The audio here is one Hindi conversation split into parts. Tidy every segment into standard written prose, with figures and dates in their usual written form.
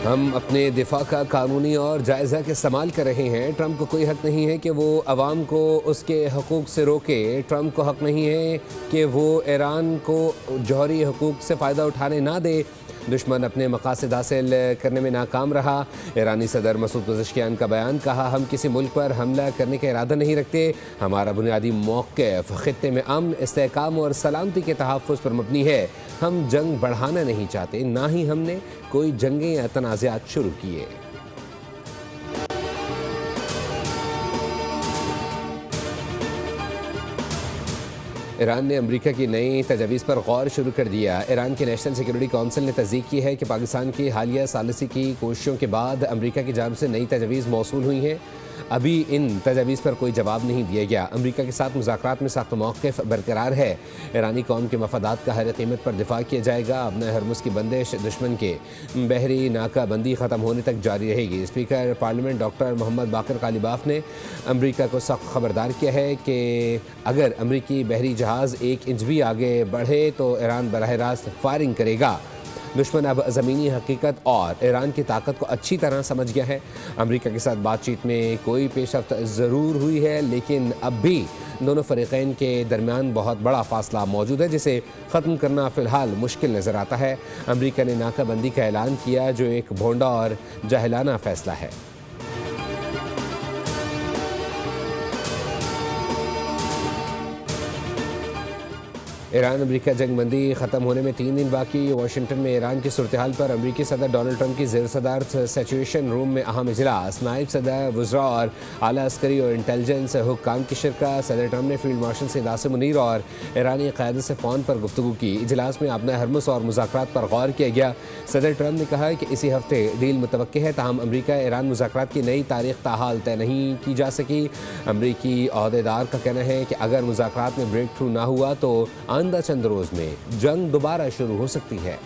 हम अपने दिफा का कानूनी और जायज़ा के इस्तेमाल कर रहे हैं। ट्रंप को कोई हक नहीं है कि वो अवाम को उसके हकूक़ से रोके। ट्रंप को हक नहीं है कि वो ईरान को जौहरी हकूक़ से फ़ायदा उठाने ना दे। दुश्मन अपने मकासद हासिल करने में नाकाम रहा। ईरानी सदर मसूद पज़ेश्कियान का बयान, कहा हम किसी मुल्क पर हमला करने का इरादा नहीं रखते। हमारा बुनियादी मौक़िफ़ ख़ित्ते में अमन, इस्तेहकाम और सलामती के तहफ़्फ़ुज़ पर मबनी है। हम जंग बढ़ाना नहीं चाहते, ना ही हमने कोई जंगें या तनाज़ात शुरू किए। ईरान ने अमेरिका की नई तजवीज़ पर गौर शुरू कर दिया। ईरान के नेशनल सिक्योरिटी काउंसिल ने तस्दीक की है कि पाकिस्तान की हालिया सालिसी की कोशिशों के बाद अमेरिका की जानिब से नई तजवीज़ मौसूल हुई हैं। अभी इन तजवीज़ पर कोई जवाब नहीं दिया गया। अमेरिका के साथ मुज़ाकरात में सख्त मौक़िफ़ बरकरार है। ईरानी कौम के मफादात का हर कीमत पर दिफा किया जाएगा। अपने हरमुज़ की बंदिश दुश्मन के बहरी नाकाबंदी ख़त्म होने तक जारी रहेगी। स्पीकर पार्लियामेंट डॉक्टर मोहम्मद बाकर कालिबाफ ने अमेरिका को सख्त खबरदार किया है कि अगर अमेरिकी बहरी जहाज़ 1 इंच भी आगे बढ़े तो ईरान बराह रास्त फायरिंग करेगा। दुश्मन अब ज़मीनी हकीकत और ईरान की ताकत को अच्छी तरह समझ गया है। अमेरिका के साथ बातचीत में कोई पेशरफ्त ज़रूर हुई है, लेकिन अब भी दोनों फ़रीक़ैन के दरमियान बहुत बड़ा फ़ासला मौजूद है, जिसे ख़त्म करना फ़िलहाल मुश्किल नज़र आता है। अमेरिका ने नाकाबंदी का ऐलान किया, जो एक भोंडा और जाहिलाना फ़ैसला है। ईरान अमेरिका जंगबंदी ख़त्म होने में 3 दिन बाकी। वाशिंगटन में ईरान की सूरत हाल पर अमेरिकी सदर डोनाल्ड ट्रंप की ज़ेर सदारत सिचुएशन रूम में अहम इजलास। नायब सदर वज़रा और आला अस्करी और इंटेलिजेंस हुक्काम की शिरकत। सदर ट्रंप ने फील्ड मार्शल सैयद आसिम मुनीर और ईरानी क़यादत से फ़ोन पर गुफ्तगू की। इजलास में अपना हरमुस और मुज़ाकरात पर गौर किया गया। सदर ट्रंप ने कहा कि इसी हफ्ते डील मुतवक्किल है, ताहम अमेरिका ईरान मुज़ाकरात की नई तारीख ताहाल तय नहीं की जा सकी। अमरीकी अहदेदार का कहना है कि अगर मुज़ाकरात में ब्रेक थ्रू ना हुआ तो आइंदा चंद रोज़ में जंग दोबारा शुरू हो सकती है।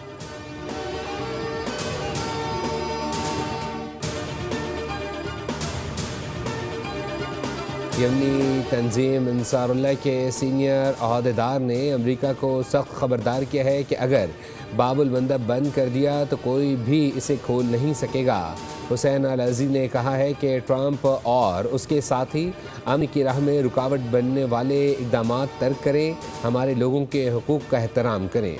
यमनी तंजीम अंसारुल्लाह के सीनियर अहदेदार ने अमेरिका को सख्त खबरदार किया है कि अगर बाबुल मंदब बंद कर दिया तो कोई भी इसे खोल नहीं सकेगा। हुसैन अल अज़ीज़ ने कहा है कि ट्रंप और उसके साथी अमन की राह में रुकावट बनने वाले इक़दाम तर्क करें, हमारे लोगों के हुकूक का एहतराम करें।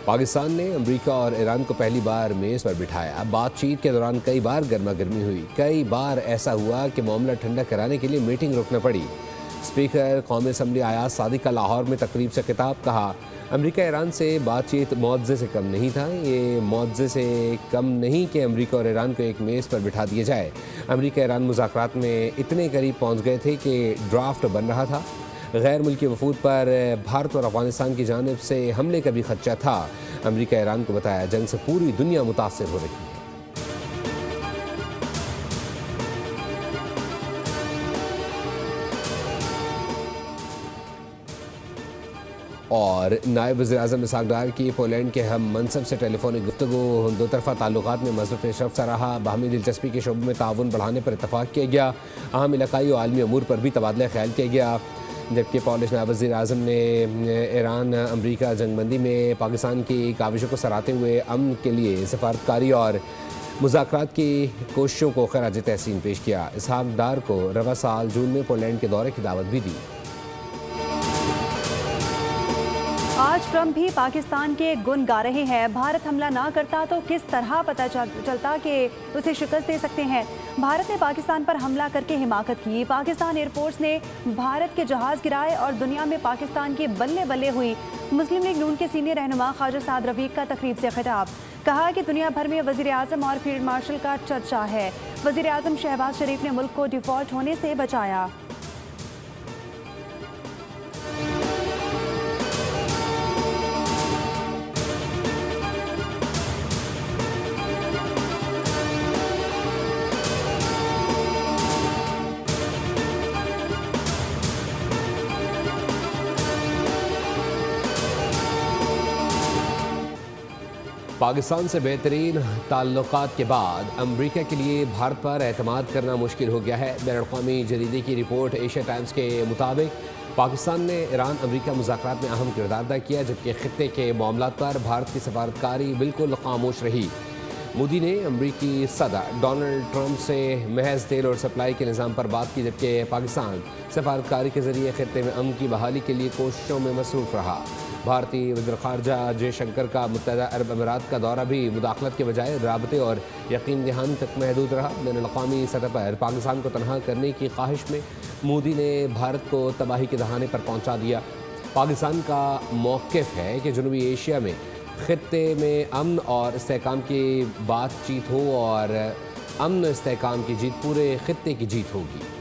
पाकिस्तान ने अमेरिका और ईरान को पहली बार मेज़ पर बिठाया। बातचीत के दौरान कई बार गर्मा गर्मी हुई। कई बार ऐसा हुआ कि मामला ठंडा कराने के लिए मीटिंग रोकना पड़ी। स्पीकर कौमी असम्बली आयाज सादिक का लाहौर में तकरीब से खिताब, कहा अमेरिका ईरान से बातचीत मुआवजे से कम नहीं था। ये मुआवजे से कम नहीं कि अमेरिका और ईरान को एक मेज़ पर बिठा दिया जाए। अमेरिका ईरान मुज़ाकरात में इतने करीब पहुँच गए थे कि ड्राफ्ट बन रहा था। गैर मुल्की वफूद पर भारत और अफगानिस्तान की जानिब से हमले का भी खदशा था। अमेरिका ईरान को बताया जंग से पूरी दुनिया मुतासिर हो रही है। और नायब वज़ीर-ए-आज़म इसहाक़ डार की पोलैंड के हम मनसब से टेलीफोनिक गुफ्तगू। दो तरफ़ा ताल्लुकात में मज़बूत पेशरफ़्त रहा। बाहमी दिलचस्पी के शोबे में ताउन बढ़ाने पर इत्तफ़ाक़ किया गया। अहम इलाक़ाई और आलमी अमूर पर भी तबादला ख़याल किया गया। जबकि पॉलिश नायब वज़ीर-ए-आज़म ने ईरान अमेरिका जंगबंदी में पाकिस्तान की काविशों को सराहते हुए अमन के लिए सफारतकारी और मुज़ाकरात की कोशिशों को ख़राज तहसीन पेश किया। इसहाक़ डार को रवा साल जून में पोलैंड के दौरे की दावत भी दी। आज ट्रंप भी पाकिस्तान के गुण गा रहे हैं। भारत हमला ना करता तो किस तरह पता चलता कि उसे शिकस्त दे सकते हैं। भारत ने पाकिस्तान पर हमला करके हिमाकत की। पाकिस्तान एयरफोर्स ने भारत के जहाज़ गिराए और दुनिया में पाकिस्तान की बल्ले बल्ले हुई। मुस्लिम लीग नून के सीनियर रहनुमा ख्वाजा साद रफीक का तकरीब से खिताब, कहा कि दुनिया भर में वज़ीर-ए-आज़म और फील्ड मार्शल का चर्चा है। वज़ीर-ए-आज़म शहबाज शरीफ ने मुल्क को डिफ़ॉल्ट होने से बचाया। पाकिस्तान से बेहतरीन ताल्लुकात के बाद अमरीका के लिए भारत पर एतमाद करना मुश्किल हो गया है। बैनुल-अक़वामी जरीदे की रिपोर्ट एशिया टाइम्स के मुताबिक पाकिस्तान ने ईरान अमरीका मुज़ाकरात में अहम किरदार अदा किया, जबकि खित्ते के मामलात पर भारत की सफारतकारी बिल्कुल खामोश रही। मोदी ने अमरीकी सदर डोनाल्ड ट्रंप से महज तेल और सप्लाई के निज़ाम पर बात की, जबकि पाकिस्तान सफारतकारी के जरिए खित्ते में अमन की बहाली के लिए कोशिशों में मसरूफ़ रहा। भारतीय वज़ीर ख़ारजा जयशंकर का मुत्तहदा अरब अमीरात का दौरा भी मुदाखलत के बजाय राबते और यकीन दहानी तक महदूद रहा। बैनुल-अक़वामी सतह पर पाकिस्तान को तनहा करने की ख्वाहिश में मोदी ने भारत को तबाही के दहाने पर पहुँचा दिया। पाकिस्तान का मौक़िफ़ है कि जनूबी एशिया में खित्ते में अमन और इस्तेहकाम की बातचीत हो और अमन इस्तेहकाम की जीत पूरे खित्ते की जीत होगी।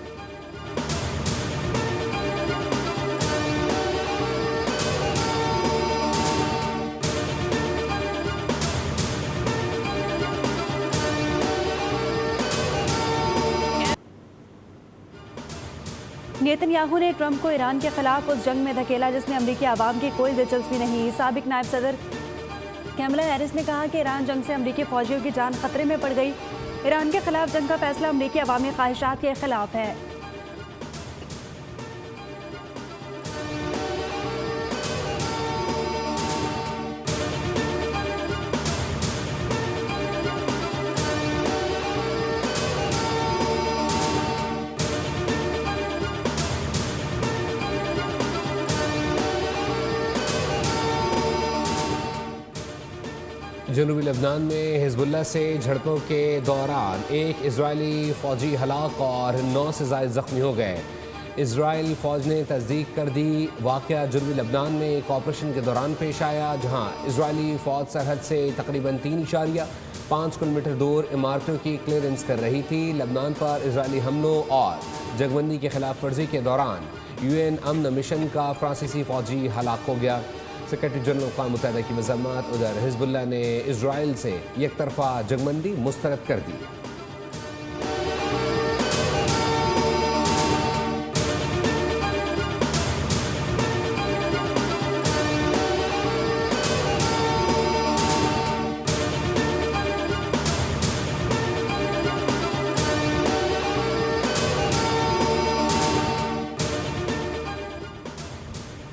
नेतन्याहू ने ट्रंप को ईरान के खिलाफ उस जंग में धकेला जिसमें अमरीकी आवाम की कोई दिलचस्पी नहीं। साबिक नायब सदर कैमला हैरिस ने कहा कि ईरान जंग से अमरीकी फौजियों की जान खतरे में पड़ गई। ईरान के खिलाफ जंग का फैसला अमरीकी अवामी ख्वाहिशात के खिलाफ है। जनूबी लबनान में हिजबुल्लाह से झड़पों के दौरान एक इजरायली फ़ौजी हलाक और 9 से ज़ायद ज़ख्मी हो गए। इजराइल फ़ौज ने तस्दीक कर दी वाक़या जनूबी लबनान में एक ऑपरेशन के दौरान पेश आया, जहाँ इजरायली फ़ौज सरहद से तकरीबन 3.5 किलोमीटर दूर इमारतों की क्लियरेंस कर रही थी। लबनान पर इजरायली हमलों और जंगबंदी की खिलाफ वर्जी के दौरान UN अमन मिशन का फ्रांसीसी फ़ौजी हलाक हो गया। सेक्रेटरी जनरल अक़वाम मुत्तहिदा की मज़म्मत। उधर हिजबुल्लाह ने इजराइल से एक तरफा जंगबंदी मुस्तरद कर दी।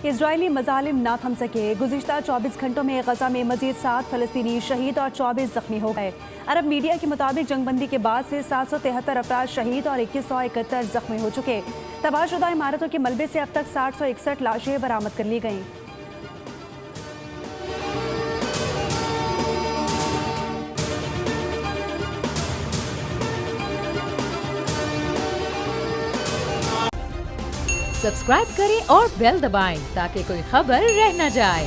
इजरायली मजालिम ना थम सके। गुज़िश्ता 24 घंटों में गजा में मजीद 7 फ़लस्तीनी शहीद और 24 जख्मी हो गए। अरब मीडिया के मुताबिक जंगबंदी के बाद से 773 अफराद शहीद और 2171 जख्मी हो चुके। तबाहशुदा इमारतों के मलबे से अब तक 761 लाशें बरामद कर ली गईं। सब्सक्राइब करें और बेल दबाएं ताकि कोई खबर रह न जाए।